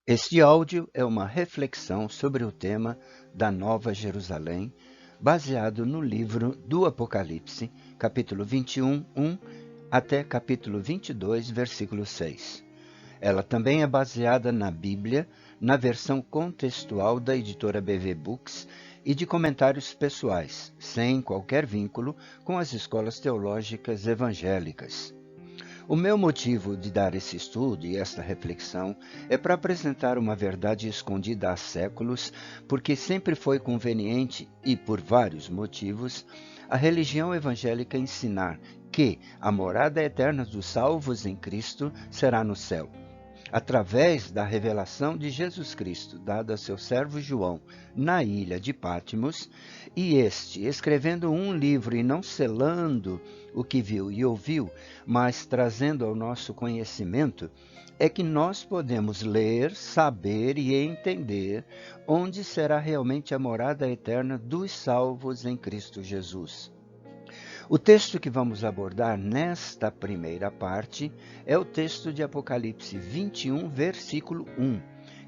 Este áudio é uma reflexão sobre o tema da Nova Jerusalém, baseado no livro do Apocalipse, capítulo 21, 1 até capítulo 22, versículo 6. Ela também é baseada na Bíblia, na versão contextual da editora BV Books e de comentários pessoais, sem qualquer vínculo com as escolas teológicas evangélicas. O meu motivo de dar esse estudo e esta reflexão é para apresentar uma verdade escondida há séculos, porque sempre foi conveniente e, por vários motivos, a religião evangélica ensinar que a morada eterna dos salvos em Cristo será no céu, através da revelação de Jesus Cristo dada a seu servo João na ilha de Patmos, e este, escrevendo um livro e não selando o que viu e ouviu, mas trazendo ao nosso conhecimento, é que nós podemos ler, saber e entender onde será realmente a morada eterna dos salvos em Cristo Jesus. O texto que vamos abordar nesta primeira parte é o texto de Apocalipse 21, versículo 1,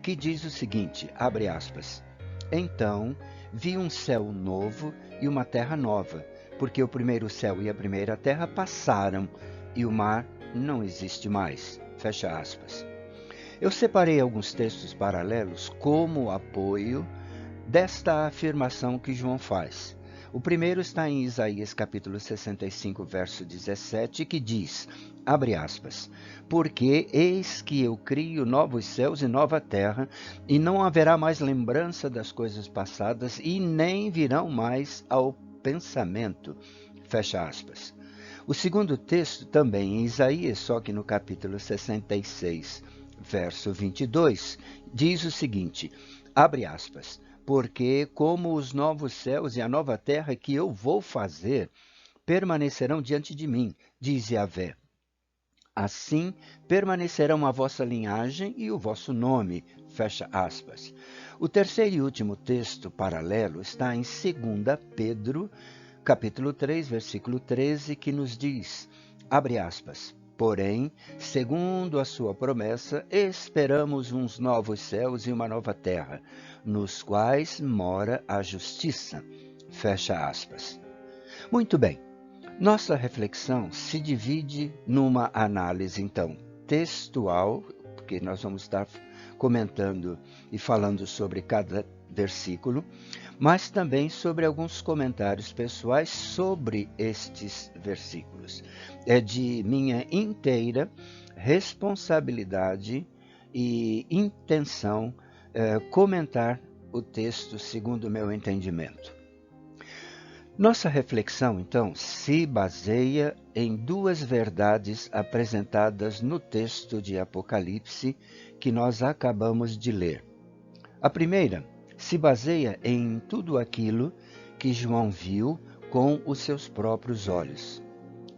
que diz o seguinte, abre aspas, Então vi um céu novo e uma terra nova, porque o primeiro céu e a primeira terra passaram e o mar não existe mais. Fecha aspas. Eu separei alguns textos paralelos como apoio desta afirmação que João faz. O primeiro está em Isaías capítulo 65, verso 17, que diz, abre aspas, Porque eis que eu crio novos céus e nova terra, e não haverá mais lembrança das coisas passadas, e nem virão mais ao pensamento. Fecha aspas. O segundo texto, também em Isaías, só que no capítulo 66, verso 22, diz o seguinte, abre aspas, porque como os novos céus e a nova terra que eu vou fazer permanecerão diante de mim, diz Yahvé. Assim permanecerão a vossa linhagem e o vosso nome, fecha aspas. O terceiro e último texto paralelo está em 2 Pedro, capítulo 3, versículo 13, que nos diz, abre aspas, Porém, segundo a sua promessa, esperamos uns novos céus e uma nova terra, nos quais mora a justiça. Fecha aspas. Muito bem. Nossa reflexão se divide numa análise, então, textual, porque nós vamos estar comentando e falando sobre cada versículo, mas também sobre alguns comentários pessoais sobre estes versículos. É de minha inteira responsabilidade e intenção comentar o texto segundo o meu entendimento. Nossa reflexão, então, se baseia em duas verdades apresentadas no texto de Apocalipse que nós acabamos de ler. A primeira se baseia em tudo aquilo que João viu com os seus próprios olhos.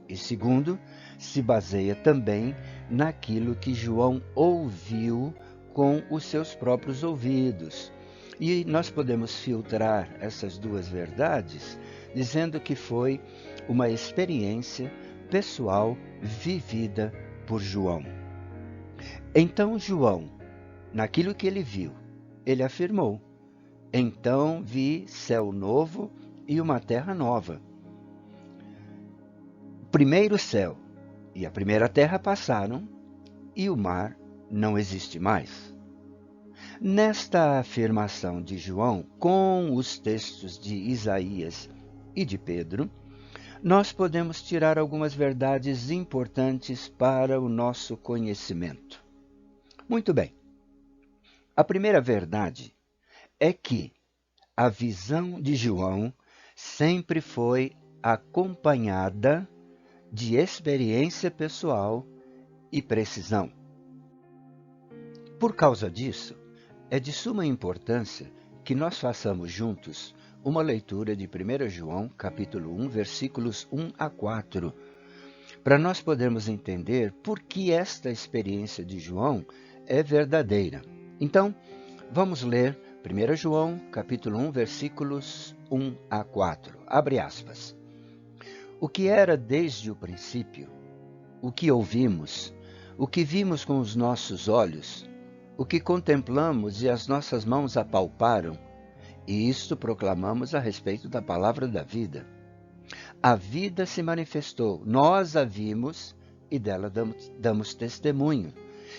E segundo, se baseia também naquilo que João ouviu com os seus próprios ouvidos. E nós podemos filtrar essas duas verdades dizendo que foi uma experiência pessoal vivida por João. Então João, naquilo que ele viu, ele afirmou, Então vi céu novo e uma terra nova. O primeiro céu e a primeira terra passaram e o mar não existe mais. Nesta afirmação de João, com os textos de Isaías e de Pedro, nós podemos tirar algumas verdades importantes para o nosso conhecimento. Muito bem. A primeira verdade é que a visão de João sempre foi acompanhada de experiência pessoal e precisão. Por causa disso, é de suma importância que nós façamos juntos uma leitura de 1 João, capítulo 1, versículos 1 a 4, para nós podermos entender por que esta experiência de João é verdadeira. Então, vamos ler 1 João, capítulo 1, versículos 1 a 4. Abre aspas. O que era desde o princípio, o que ouvimos, o que vimos com os nossos olhos, o que contemplamos e as nossas mãos apalparam, e isto proclamamos a respeito da palavra da vida. A vida se manifestou, nós a vimos e dela damos testemunho.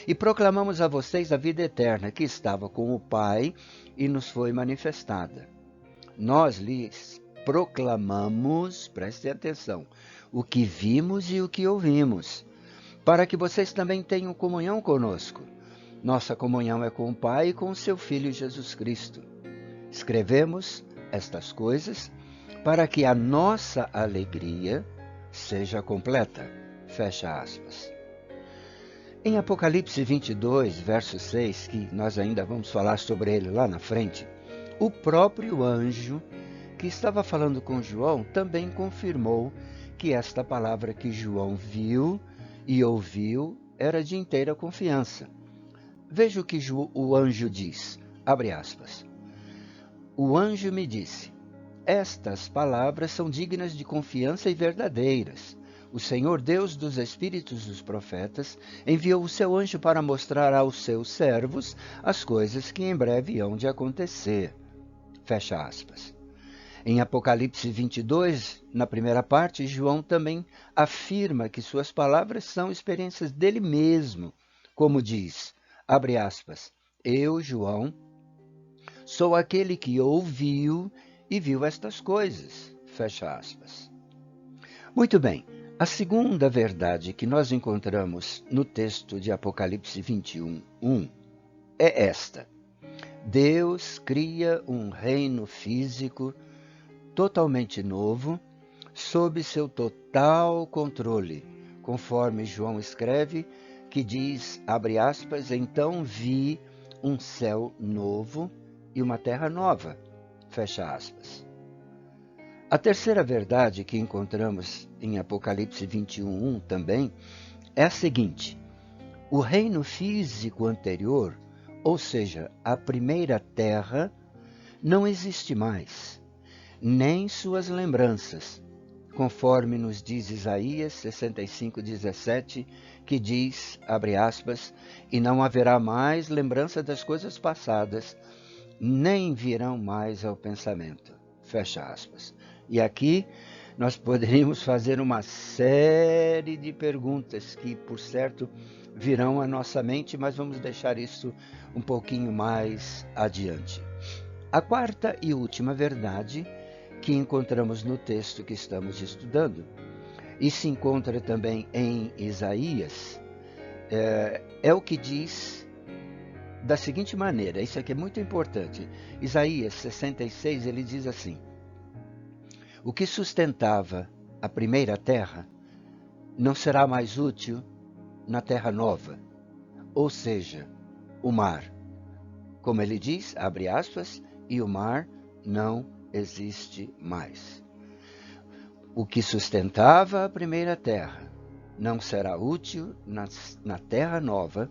E proclamamos a vocês a vida eterna que estava com o Pai e nos foi manifestada. Nós lhes proclamamos, prestem atenção, o que vimos e o que ouvimos, para que vocês também tenham comunhão conosco. Nossa comunhão é com o Pai e com o seu Filho Jesus Cristo. Escrevemos estas coisas para que a nossa alegria seja completa. Fecha aspas. Em Apocalipse 22, verso 6, que nós ainda vamos falar sobre ele lá na frente, o próprio anjo que estava falando com João também confirmou que esta palavra que João viu e ouviu era de inteira confiança. Veja o que o anjo diz, abre aspas. O anjo me disse, estas palavras são dignas de confiança e verdadeiras. O Senhor Deus dos Espíritos dos Profetas enviou o seu anjo para mostrar aos seus servos as coisas que em breve hão de acontecer. Fecha aspas. Em Apocalipse 22, na primeira parte, João também afirma que suas palavras são experiências dele mesmo, como diz, abre aspas, eu, João, sou aquele que ouviu e viu estas coisas, fecha aspas. Muito bem, a segunda verdade que nós encontramos no texto de Apocalipse 21:1 é esta. Deus cria um reino físico totalmente novo, sob seu total controle, conforme João escreve, que diz, abre aspas, então vi um céu novo e uma terra nova, fecha aspas. A terceira verdade que encontramos em Apocalipse 21:1 também é a seguinte, o reino físico anterior, ou seja, a primeira terra, não existe mais, nem suas lembranças, conforme nos diz Isaías 65:17, que diz, abre aspas, e não haverá mais lembrança das coisas passadas, nem virão mais ao pensamento, fecha aspas. E aqui nós poderíamos fazer uma série de perguntas que, por certo, virão à nossa mente, mas vamos deixar isso um pouquinho mais adiante. A quarta e última verdade que encontramos no texto que estamos estudando, e se encontra também em Isaías, é o que diz da seguinte maneira, isso aqui é muito importante. Isaías 66, ele diz assim, o que sustentava a primeira terra não será mais útil na terra nova, ou seja, o mar. Como ele diz, abre aspas, e o mar não existe mais. O que sustentava a primeira terra não será útil na terra nova,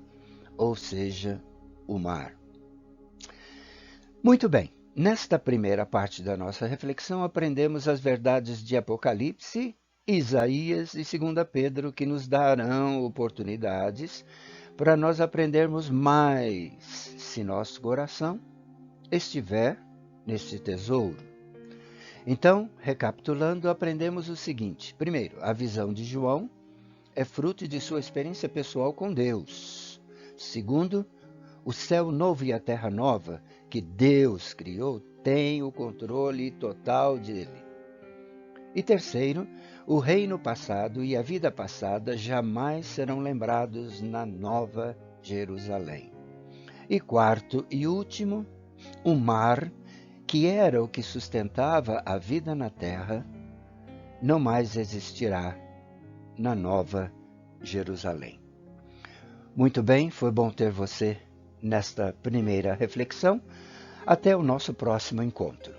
ou seja, o mar. Muito bem. Nesta primeira parte da nossa reflexão, aprendemos as verdades de Apocalipse, Isaías e 2 Pedro, que nos darão oportunidades para nós aprendermos mais, se nosso coração estiver neste tesouro. Então, recapitulando, aprendemos o seguinte. Primeiro, a visão de João é fruto de sua experiência pessoal com Deus. Segundo, o céu novo e a terra nova que Deus criou tem o controle total dele. E terceiro, o reino passado e a vida passada jamais serão lembrados na Nova Jerusalém. E quarto e último, o mar, que era o que sustentava a vida na terra, não mais existirá na Nova Jerusalém. Muito bem, foi bom ter você nesta primeira reflexão. Até o nosso próximo encontro.